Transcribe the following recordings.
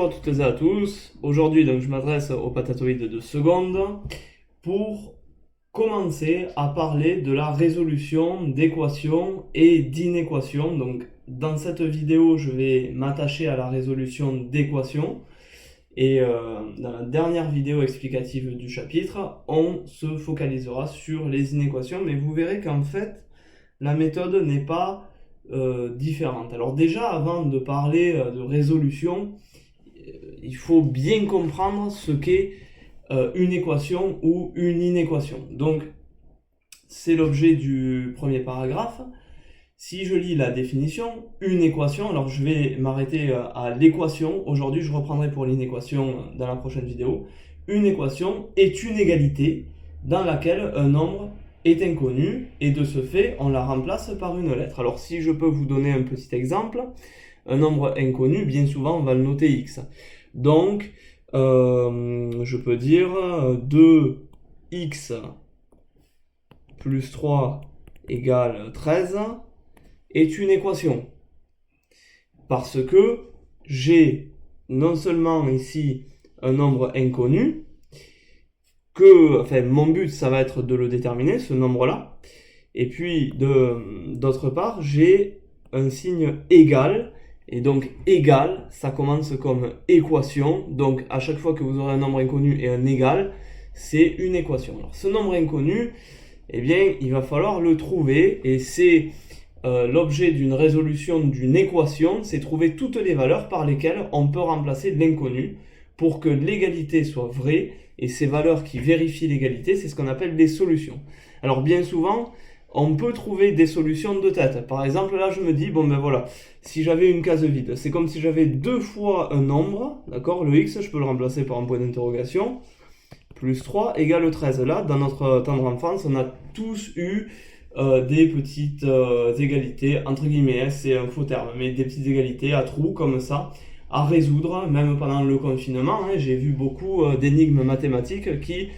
Bonjour à toutes et à tous. Aujourd'hui, donc, je m'adresse aux patatoïdes de seconde pour commencer à parler de la résolution d'équations et d'inéquations. Donc, dans cette vidéo, je vais m'attacher à la résolution d'équations. Et dans la dernière vidéo explicative du chapitre, on se focalisera sur les inéquations. Mais vous verrez qu'en fait, la méthode n'est pas différente. Alors déjà, avant de parler de résolution, il faut bien comprendre ce qu'est une équation ou une inéquation. Donc, c'est l'objet du premier paragraphe. Si je lis la définition, une équation, alors je vais m'arrêter à l'équation. Aujourd'hui, je reprendrai pour l'inéquation dans la prochaine vidéo. Une équation est une égalité dans laquelle un nombre est inconnu et de ce fait, on la remplace par une lettre. Alors, si je peux vous donner un petit exemple, un nombre inconnu, bien souvent, on va le noter x. Donc, je peux dire 2x plus 3 égale 13 est une équation. Parce que j'ai non seulement ici un nombre inconnu, mon but, ça va être de le déterminer, ce nombre-là. Et puis, d'autre part, j'ai un signe égal. Et donc, égal, ça commence comme équation. Donc, à chaque fois que vous aurez un nombre inconnu et un égal, c'est une équation. Alors, ce nombre inconnu, eh bien, il va falloir le trouver. Et c'est l'objet d'une résolution d'une équation, c'est trouver toutes les valeurs par lesquelles on peut remplacer l'inconnu pour que l'égalité soit vraie. Et ces valeurs qui vérifient l'égalité, c'est ce qu'on appelle des solutions. Alors, bien souvent, on peut trouver des solutions de tête. Par exemple, là, je me dis, bon ben voilà, si j'avais une case vide, c'est comme si j'avais deux fois un nombre, d'accord? Le x, je peux le remplacer par un point d'interrogation, plus 3 égale 13. Là, dans notre tendre enfance, on a tous eu des petites égalités, entre guillemets, c'est un faux terme, mais des petites égalités à trous comme ça, à résoudre, même pendant le confinement. J'ai vu beaucoup d'énigmes mathématiques qui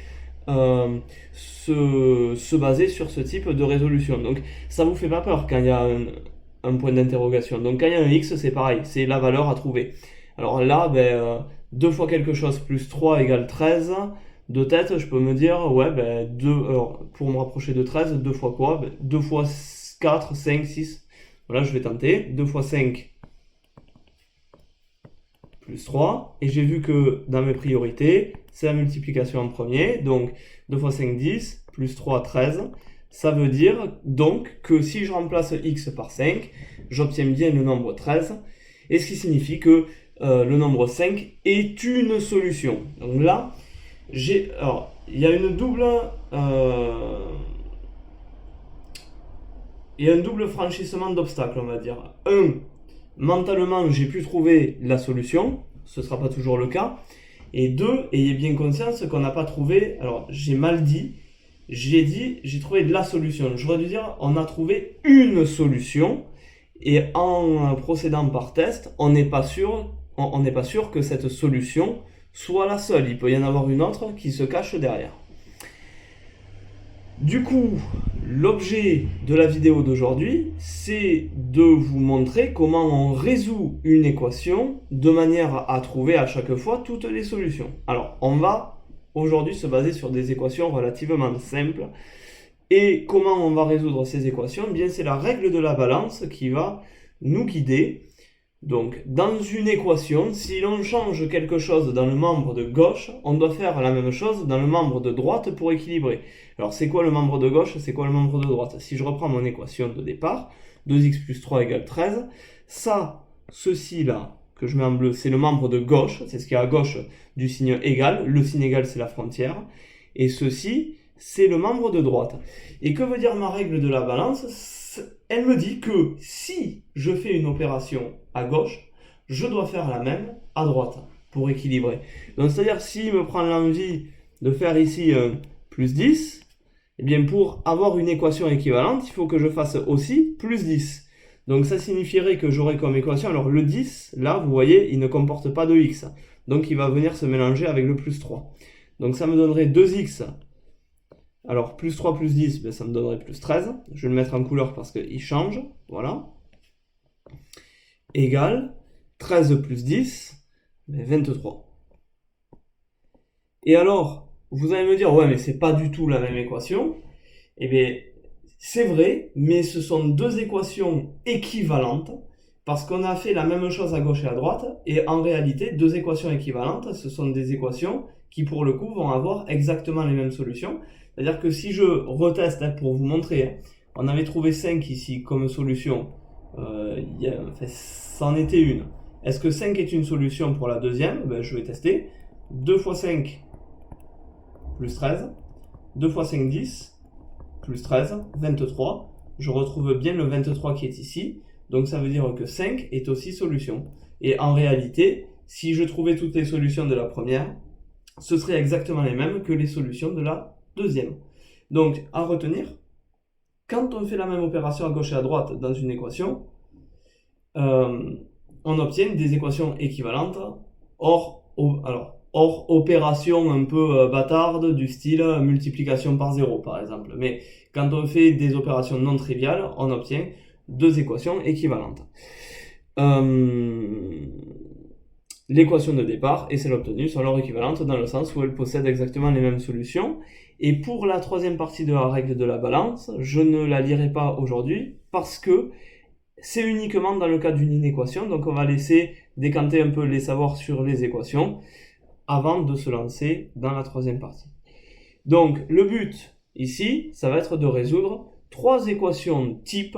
se baser sur ce type de résolution. Donc ça vous fait pas peur quand il y a un point d'interrogation. Donc quand il y a un x, c'est pareil, c'est la valeur à trouver. Alors là, 2 fois quelque chose plus 3 égale 13. De tête, je peux me dire, ouais, alors, pour me rapprocher de 13, 2 fois quoi? 2 fois 4, 5, 6. Voilà, je vais tenter. 2 fois 5 plus 3. Et j'ai vu que dans mes priorités, c'est la multiplication en premier. Donc 2 fois 5, 10, plus 3, 13. Ça veut dire donc que si je remplace x par 5, j'obtiens bien le nombre 13. Et ce qui signifie que le nombre 5 est une solution. Donc là, alors, il y a une double... il y a un double franchissement d'obstacles, on va dire. Mentalement, j'ai pu trouver la solution, ce ne sera pas toujours le cas. Et 2, ayez bien conscience qu'on n'a pas trouvé, alors j'ai mal dit, j'ai trouvé la solution. J'aurais dû dire, on a trouvé une solution, et en procédant par test, on n'est pas sûr que cette solution soit la seule. Il peut y en avoir une autre qui se cache derrière. Du coup, l'objet de la vidéo d'aujourd'hui, c'est de vous montrer comment on résout une équation de manière à trouver à chaque fois toutes les solutions. Alors, on va aujourd'hui se baser sur des équations relativement simples. Et comment on va résoudre ces équations? Bien, c'est la règle de la balance qui va nous guider. Donc, dans une équation, si l'on change quelque chose dans le membre de gauche, on doit faire la même chose dans le membre de droite pour équilibrer. Alors, c'est quoi le membre de gauche? C'est quoi le membre de droite? Si je reprends mon équation de départ, 2x plus 3 égale 13, ceci là, que je mets en bleu, c'est le membre de gauche, c'est ce qui est à gauche du signe égal. Le signe égal, c'est la frontière. Et ceci, c'est le membre de droite. Et que veut dire ma règle de la balance? Elle me dit que si je fais une opération à gauche, je dois faire la même à droite pour équilibrer. Donc c'est-à-dire s'il me prend l'envie de faire ici plus 10, eh bien pour avoir une équation équivalente, il faut que je fasse aussi plus 10. Donc ça signifierait que j'aurais comme équation, alors le 10, là vous voyez, il ne comporte pas de x. Donc il va venir se mélanger avec le plus 3. Donc ça me donnerait 2x. Alors, plus 3 plus 10, ça me donnerait plus 13. Je vais le mettre en couleur parce qu'il change. Voilà. Égal 13 plus 10. 23. Et alors, vous allez me dire, ouais, mais c'est pas du tout la même équation. Eh bien, c'est vrai, mais ce sont deux équations équivalentes, parce qu'on a fait la même chose à gauche et à droite, et en réalité, deux équations équivalentes, ce sont des équations qui, pour le coup, vont avoir exactement les mêmes solutions. C'est-à-dire que si je reteste, pour vous montrer, on avait trouvé 5 ici comme solution, c'en était une. Est-ce que 5 est une solution pour la deuxième? Je vais tester. 2 fois 5 plus 13, 2 fois 5, 10, plus 13, 23. Je retrouve bien le 23 qui est ici. Donc ça veut dire que 5 est aussi solution. Et en réalité, si je trouvais toutes les solutions de la première, ce seraient exactement les mêmes que les solutions de la deuxième. Donc à retenir, quand on fait la même opération à gauche et à droite dans une équation, on obtient des équations équivalentes, hors opération un peu bâtarde du style multiplication par 0 par exemple. Mais quand on fait des opérations non triviales, on obtient deux équations équivalentes. L'équation de départ et celle obtenue sont leur équivalentes dans le sens où elles possèdent exactement les mêmes solutions. Et pour la troisième partie de la règle de la balance, je ne la lirai pas aujourd'hui parce que c'est uniquement dans le cas d'une inéquation, donc on va laisser décanter un peu les savoirs sur les équations avant de se lancer dans la troisième partie. Donc le but ici, ça va être de résoudre trois équations type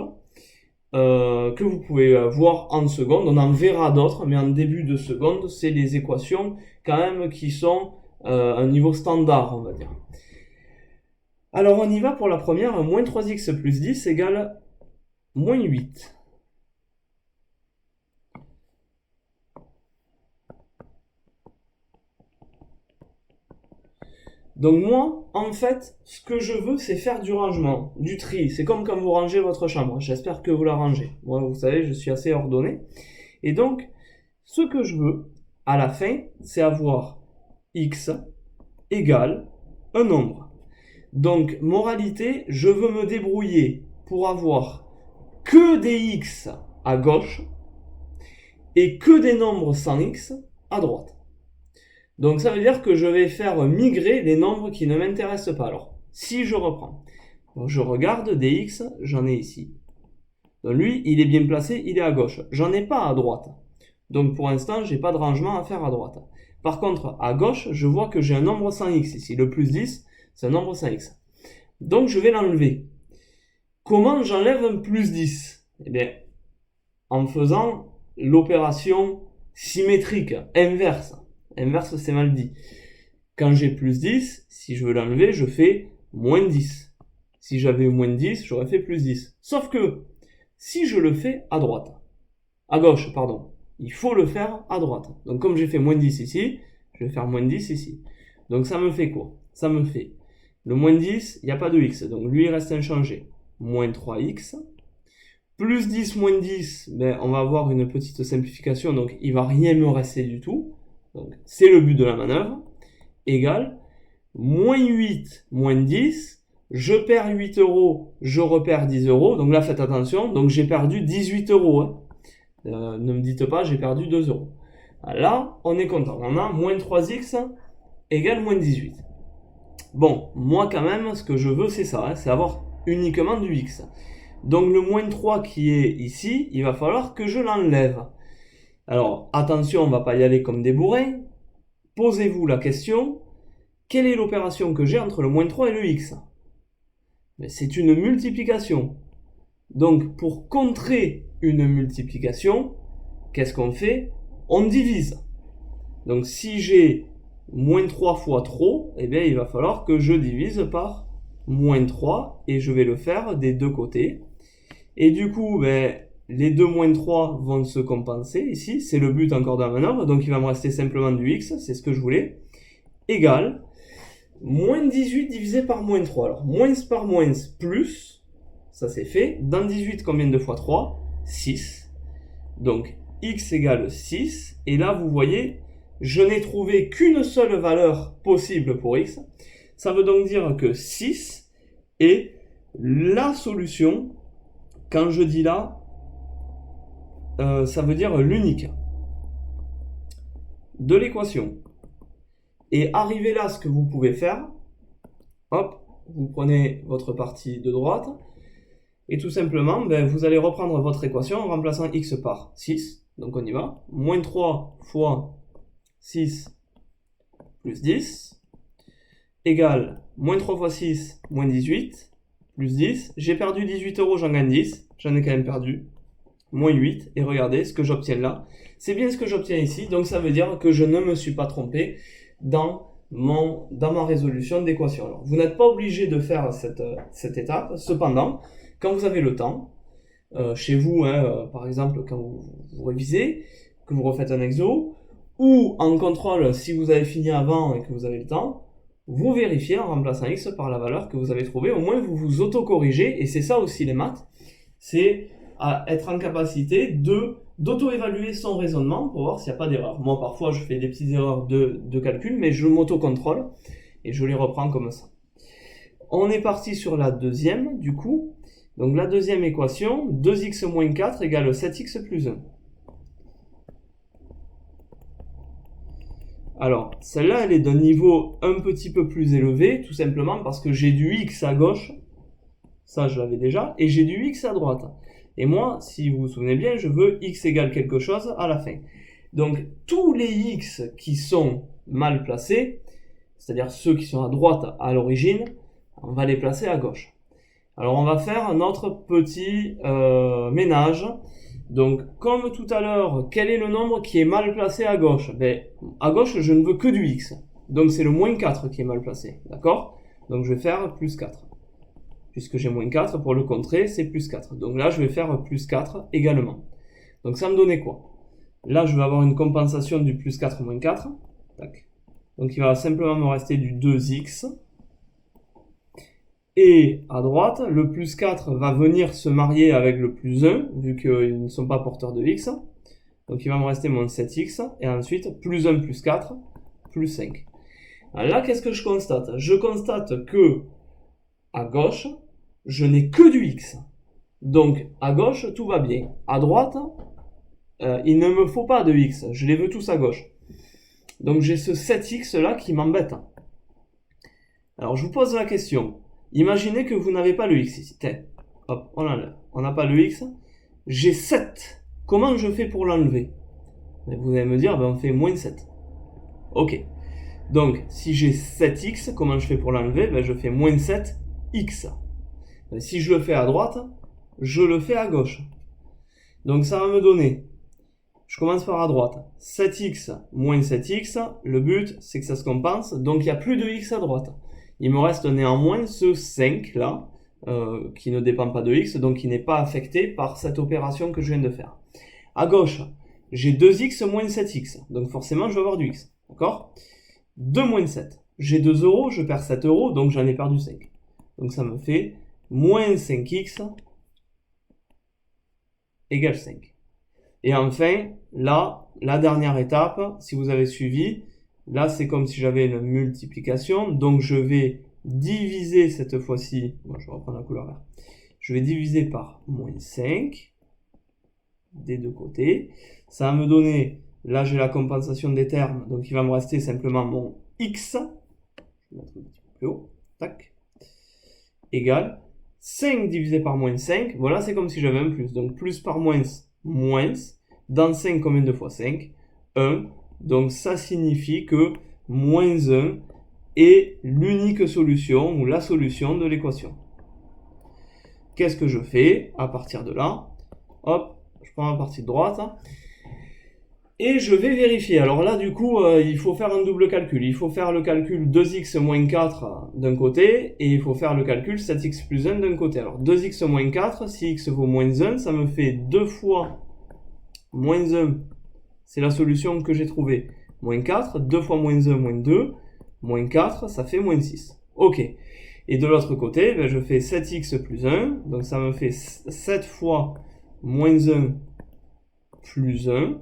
que vous pouvez voir en seconde. On en verra d'autres, mais en début de seconde, c'est les équations quand même qui sont à un niveau standard, on va dire. Alors on y va pour la première, moins 3x plus 10 égale moins 8. Donc moi, en fait, ce que je veux, c'est faire du rangement, du tri. C'est comme quand vous rangez votre chambre. J'espère que vous la rangez. Moi, vous savez, je suis assez ordonné. Et donc, ce que je veux, à la fin, c'est avoir x égale un nombre. Donc, moralité, je veux me débrouiller pour avoir que des x à gauche et que des nombres sans x à droite. Donc ça veut dire que je vais faire migrer les nombres qui ne m'intéressent pas. Alors, si je reprends, je regarde des x, j'en ai ici. Donc lui, il est bien placé, il est à gauche. J'en ai pas à droite. Donc pour l'instant, j'ai pas de rangement à faire à droite. Par contre, à gauche, je vois que j'ai un nombre sans x ici. Le plus 10, c'est un nombre sans x. Donc je vais l'enlever. Comment j'enlève un plus 10? Eh bien, en faisant l'opération symétrique, inverse. Inverse, c'est mal dit. Quand j'ai plus 10, si je veux l'enlever, je fais moins 10. Si j'avais eu moins 10, j'aurais fait plus 10. Sauf que, si je le fais à droite, à gauche, pardon, il faut le faire à droite. Donc comme j'ai fait moins 10 ici, je vais faire moins 10 ici. Donc ça me fait quoi? Ça me fait le moins 10, il n'y a pas de x, donc lui il reste inchangé. Moins 3x. Plus 10, moins 10, on va avoir une petite simplification, donc il ne va rien me rester du tout. Donc c'est le but de la manœuvre. Égale moins 8, moins 10. Je perds 8 euros, je repère 10 euros. Donc là, faites attention. Donc j'ai perdu 18 euros. Ne me dites pas, j'ai perdu 2 euros. Là, on est content. On a moins 3x égale moins 18. Bon, moi quand même, ce que je veux, c'est ça. C'est avoir uniquement du x. Donc le moins 3 qui est ici, il va falloir que je l'enlève. Alors, attention, on ne va pas y aller comme des bourrins. Posez-vous la question, quelle est l'opération que j'ai entre le moins 3 et le x? C'est une multiplication. Donc, pour contrer une multiplication, qu'est-ce qu'on fait? On divise. Donc, si j'ai moins 3 fois trop, eh bien, il va falloir que je divise par moins 3, et je vais le faire des deux côtés. Et du coup, les deux moins 3 vont se compenser ici, c'est le but encore de la manœuvre, donc il va me rester simplement du x, c'est ce que je voulais, égale moins 18 divisé par moins 3. Alors, moins par moins plus, ça c'est fait. Dans 18, combien de fois 3? 6. Donc, x égale 6. Et là, vous voyez, je n'ai trouvé qu'une seule valeur possible pour x. Ça veut donc dire que 6 est la solution. Quand je dis là, ça veut dire l'unique. de l'équation. Et arrivé là, ce que vous pouvez faire, hop, vous prenez votre partie de droite, et tout simplement, vous allez reprendre votre équation en remplaçant x par 6. Donc on y va. Moins 3 fois 6 plus 10 égale moins 3 fois 6 moins 18 plus 10. J'ai perdu 18 €, j'en gagne 10. J'en ai quand même perdu. Moins 8. Et regardez ce que j'obtiens là. C'est bien ce que j'obtiens ici. Donc ça veut dire que je ne me suis pas trompé dans ma résolution d'équation. Alors, vous n'êtes pas obligé de faire cette étape. Cependant, quand vous avez le temps, chez vous, par exemple, quand vous révisez, que vous refaites un exo, ou en contrôle, si vous avez fini avant et que vous avez le temps, vous vérifiez en remplaçant x par la valeur que vous avez trouvée. Au moins, vous vous auto-corrigez, et c'est ça aussi les maths, c'est être en capacité d'auto-évaluer son raisonnement pour voir s'il n'y a pas d'erreur. Moi, parfois, je fais des petites erreurs de calcul, mais je m'auto-contrôle, et je les reprends comme ça. On est parti sur la deuxième, du coup. Donc la deuxième équation, 2x moins 4 égale 7x plus 1. Alors, celle-là, elle est d'un niveau un petit peu plus élevé, tout simplement parce que j'ai du x à gauche, ça je l'avais déjà, et j'ai du x à droite. Et moi, si vous vous souvenez bien, je veux x égale quelque chose à la fin. Donc, tous les x qui sont mal placés, c'est-à-dire ceux qui sont à droite à l'origine, on va les placer à gauche. Alors, on va faire notre petit ménage. Donc, comme tout à l'heure, quel est le nombre qui est mal placé à gauche? À gauche, je ne veux que du x. Donc, c'est le moins 4 qui est mal placé. D'accord? Donc, je vais faire plus 4. Puisque j'ai moins 4, pour le contrer, c'est plus 4. Donc là, je vais faire plus 4 également. Donc, ça me donnait quoi? Là, je vais avoir une compensation du plus 4 moins 4. Tac. Donc, il va simplement me rester du 2x. Et à droite, le plus 4 va venir se marier avec le plus 1, vu qu'ils ne sont pas porteurs de x. Donc il va me rester mon 7x, et ensuite plus 1 plus 4, plus 5. Alors là, qu'est-ce que je constate? Je constate que, à gauche, je n'ai que du x. Donc à gauche, tout va bien. À droite, il ne me faut pas de x, je les veux tous à gauche. Donc j'ai ce 7x là qui m'embête. Alors je vous pose la question. Imaginez que vous n'avez pas le x ici. Hop, on l'enlève. On n'a pas le x. J'ai 7. Comment je fais pour l'enlever? Vous allez me dire, on fait moins 7. Ok. Donc, si j'ai 7x, comment je fais pour l'enlever? Je fais moins 7x. Si je le fais à droite, je le fais à gauche. Donc, ça va me donner, je commence par à droite, 7x moins 7x. Le but, c'est que ça se compense. Donc, il n'y a plus de x à droite. Il me reste néanmoins ce 5 là, qui ne dépend pas de x, donc qui n'est pas affecté par cette opération que je viens de faire. À gauche, j'ai 2x moins 7x, donc forcément je vais avoir du x, d'accord? 2 moins 7, j'ai 2 €, je perds 7 €, donc j'en ai perdu 5. Donc ça me fait moins 5x égale 5. Et enfin, là, la dernière étape, si vous avez suivi, là, c'est comme si j'avais une multiplication. Donc, je vais diviser cette fois-ci. Bon, je vais reprendre la couleur verte. Je vais diviser par moins 5 des deux côtés. Ça va me donner, là, j'ai la compensation des termes. Donc, il va me rester simplement mon x. Je vais mettre un petit peu plus haut. Tac. Égale 5 divisé par moins 5. Voilà, c'est comme si j'avais un plus. Donc, plus par moins, moins. Dans 5, combien de fois 5? 1. Donc ça signifie que moins 1 est l'unique solution ou la solution de l'équation. Qu'est-ce que je fais à partir de là? Hop, je prends la partie de droite et je vais vérifier. Alors là, du coup, il faut faire un double calcul. Il faut faire le calcul 2x moins 4 d'un côté et il faut faire le calcul 7x plus 1 d'un côté. Alors 2x moins 4, si x vaut moins 1, ça me fait 2 fois moins 1. C'est la solution que j'ai trouvée. Moins 4, 2 fois moins 1, moins 2. Moins 4, ça fait moins 6. Ok. Et de l'autre côté, je fais 7x plus 1. Donc ça me fait 7 fois moins 1 plus 1.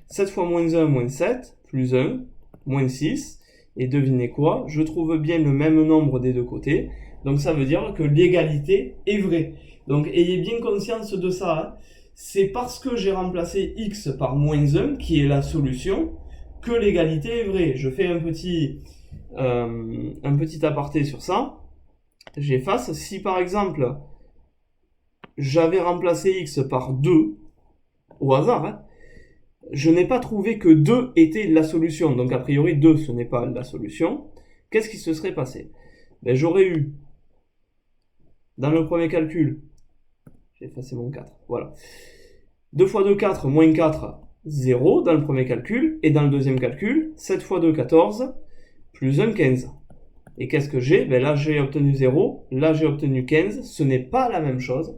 7 fois moins 1, moins 7, plus 1, moins 6. Et devinez quoi? Je trouve bien le même nombre des deux côtés. Donc ça veut dire que l'égalité est vraie. Donc ayez bien conscience de ça. C'est parce que j'ai remplacé x par moins 1, qui est la solution, que l'égalité est vraie. Je fais un petit aparté sur ça. J'efface. Si par exemple, j'avais remplacé x par 2, au hasard, hein, je n'ai pas trouvé que 2 était la solution. Donc a priori, 2, ce n'est pas la solution. Qu'est-ce qui se serait passé? Ben, j'aurais eu, dans le premier calcul, j'ai effacé mon 4, voilà. 2 fois 2, 4, moins 4, 0 dans le premier calcul. Et dans le deuxième calcul, 7 fois 2, 14, plus 1, 15. Et qu'est-ce que j'ai? Ben là, j'ai obtenu 0, là, j'ai obtenu 15. Ce n'est pas la même chose.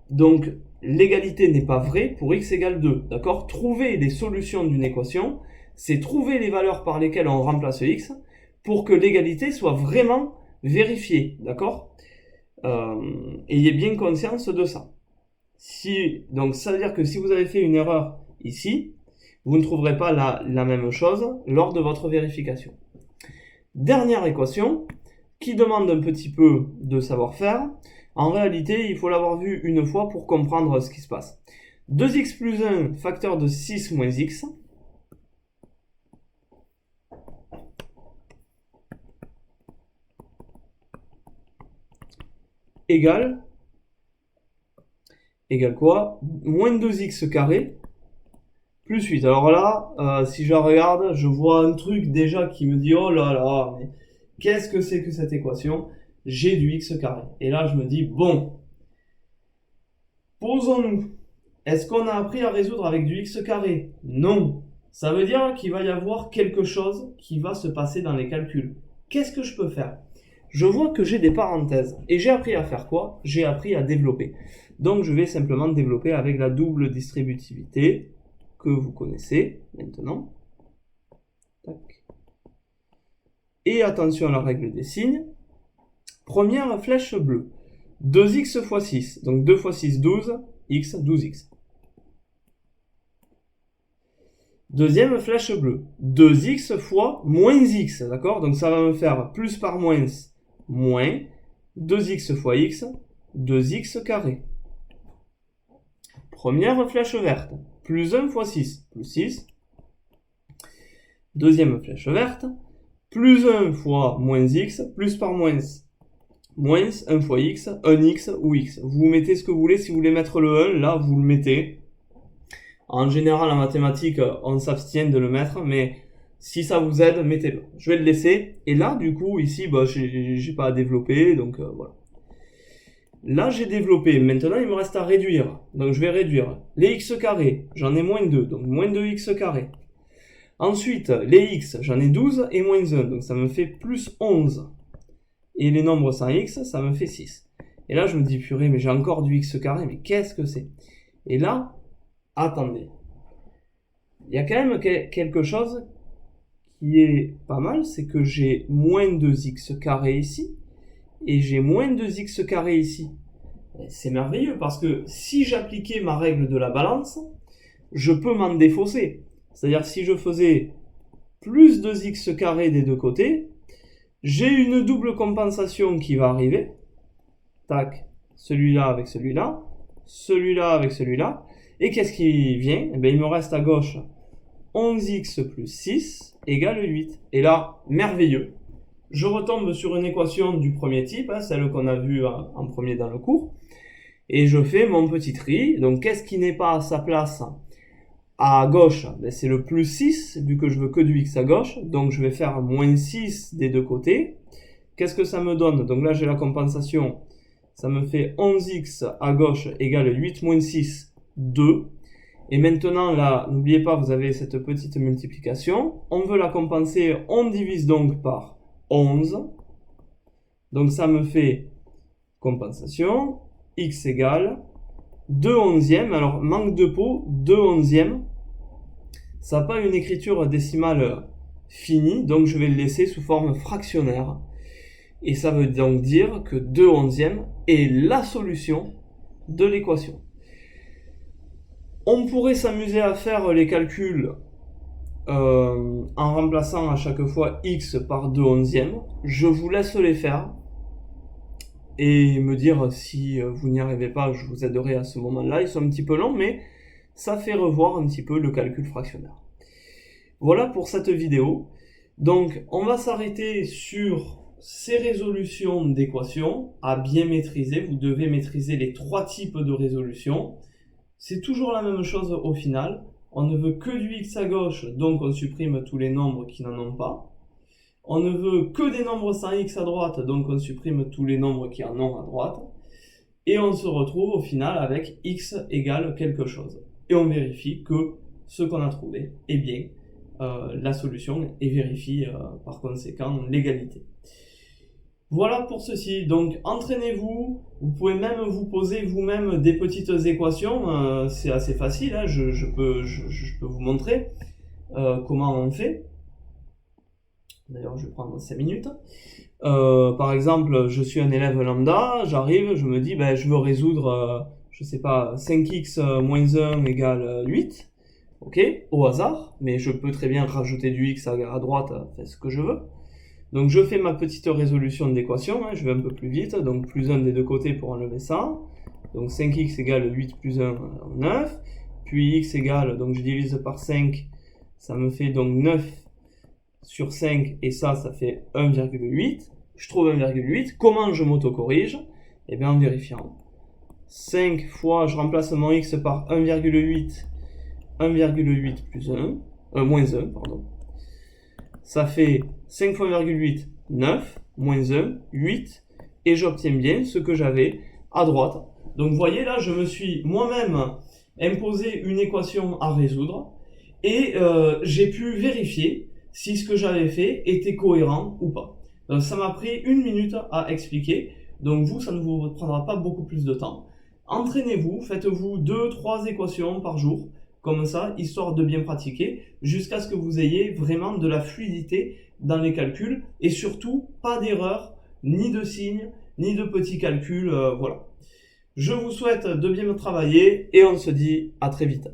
Donc, l'égalité n'est pas vraie pour x égale 2. D'accord? Trouver les solutions d'une équation, c'est trouver les valeurs par lesquelles on remplace x pour que l'égalité soit vraiment vérifiée. D'accord? Ayez bien conscience de ça. Donc, ça veut dire que si vous avez fait une erreur ici, vous ne trouverez pas la même chose lors de votre vérification. Dernière équation qui demande un petit peu de savoir-faire. En réalité, il faut l'avoir vu une fois pour comprendre ce qui se passe. 2x plus 1 facteur de 6 moins x égale quoi? Moins 2x carré plus 8. Alors là, si je regarde, je vois un truc déjà qui me dit oh là là, mais qu'est-ce que c'est que cette équation? J'ai du x carré. Et là, je me dis bon, posons-nous. Est-ce qu'on a appris à résoudre avec du x carré? Non. Ça veut dire qu'il va y avoir quelque chose qui va se passer dans les calculs. Qu'est-ce que je peux faire? Je vois que j'ai des parenthèses. Et j'ai appris à faire quoi? J'ai appris à développer. Donc, je vais simplement développer avec la double distributivité que vous connaissez maintenant. Tac. Et attention à la règle des signes. Première flèche bleue. 2x fois 6. Donc 2 fois 6, 12. X, 12x. Deuxième flèche bleue. 2x fois moins x. D'accord? Donc ça va me faire plus par moins, moins 2x fois x, 2x carré. Première flèche verte. Plus 1 fois 6, plus 6. Deuxième flèche verte. Plus 1 fois moins x, plus par moins, moins 1 fois x, 1x ou x. Vous mettez ce que vous voulez. Si vous voulez mettre le 1, là, vous le mettez. En général, en mathématiques, on s'abstient de le mettre, mais si ça vous aide, mettez-le. Je vais le laisser. Et là, du coup, ici, bah, j'ai pas à développer, donc voilà. Là, j'ai développé. Maintenant, il me reste à réduire. Donc, je vais réduire. Les x carrés, j'en ai moins 2, donc moins 2x carré. Ensuite, les x, j'en ai 12 et moins 1, donc ça me fait plus 11. Et les nombres sans x, ça me fait 6. Et là, je me dis, purée, mais j'ai encore du x carré, mais qu'est-ce que c'est? Et là, attendez. Il y a quand même quelque chose qui est pas mal, c'est que j'ai moins 2x carré ici, et j'ai moins 2x carré ici. C'est merveilleux, parce que si j'appliquais ma règle de la balance, je peux m'en défausser. C'est-à-dire, si je faisais plus 2x carré des deux côtés, j'ai une double compensation qui va arriver. Tac, celui-là avec celui-là, celui-là avec celui-là. Et qu'est-ce qui vient? Eh bien, il me reste à gauche 11x plus 6 égale 8. Et là, merveilleux. Je retombe sur une équation du premier type, hein, celle qu'on a vue en premier dans le cours. Et je fais mon petit tri. Donc, qu'est-ce qui n'est pas à sa place à gauche? Ben, c'est le plus 6, vu que je veux que du x à gauche. Donc, je vais faire moins 6 des deux côtés. Qu'est-ce que ça me donne? Donc là, j'ai la compensation. Ça me fait 11x à gauche égale 8 moins 6, 2. Et maintenant, là, n'oubliez pas, vous avez cette petite multiplication. On veut la compenser, on divise donc par 11. Donc ça me fait compensation, x égale 2 onzièmes. Alors, manque de peau, 2 onzièmes. Ça n'a pas une écriture décimale finie, donc je vais le laisser sous forme fractionnaire. Et ça veut donc dire que 2 onzièmes est la solution de l'équation. On pourrait s'amuser à faire les calculs en remplaçant à chaque fois x par 2 onzièmes. Je vous laisse les faire et me dire si vous n'y arrivez pas, je vous aiderai à ce moment-là. Ils sont un petit peu longs, mais ça fait revoir un petit peu le calcul fractionnaire. Voilà pour cette vidéo. Donc, on va s'arrêter sur ces résolutions d'équations à bien maîtriser. Vous devez maîtriser les 3 types de résolutions. C'est toujours la même chose au final. On ne veut que du x à gauche, donc on supprime tous les nombres qui n'en ont pas. On ne veut que des nombres sans x à droite, donc on supprime tous les nombres qui en ont à droite. Et on se retrouve au final avec x égale quelque chose. Et on vérifie que ce qu'on a trouvé est bien la solution et vérifie par conséquent l'égalité. Voilà pour ceci. Donc entraînez-vous, vous pouvez même vous poser vous-même des petites équations, c'est assez facile, hein. Je peux vous montrer comment on fait. D'ailleurs je vais prendre 5 minutes. Par exemple, je suis un élève lambda, j'arrive, je me dis, ben, je veux résoudre, je sais pas, 5x moins 1 égale 8. Ok, au hasard, mais je peux très bien rajouter du x à droite, faire ce que je veux. Donc je fais ma petite résolution d'équation, hein, je vais un peu plus vite, donc plus 1 des deux côtés pour enlever ça. Donc 5x égale 8 plus 1, 9. Puis x égale, donc je divise par 5, ça me fait donc 9 sur 5, et ça fait 1,8. Je trouve 1,8. Comment je m'autocorrige? Eh bien en vérifiant. 5 fois, je remplace mon x par 1,8. 1,8 plus 1, moins 1, pardon. Ça fait 5 fois 1,8, 9, moins 1, 8, et j'obtiens bien ce que j'avais à droite. Donc vous voyez là, je me suis moi-même imposé une équation à résoudre, et j'ai pu vérifier si ce que j'avais fait était cohérent ou pas. Donc ça m'a pris 1 minute à expliquer, donc vous, ça ne vous prendra pas beaucoup plus de temps. Entraînez-vous, faites-vous 2-3 équations par jour, comme ça, histoire de bien pratiquer, jusqu'à ce que vous ayez vraiment de la fluidité dans les calculs, et surtout, pas d'erreur, ni de signes, ni de petits calculs, voilà. Je vous souhaite de bien travailler, et on se dit à très vite.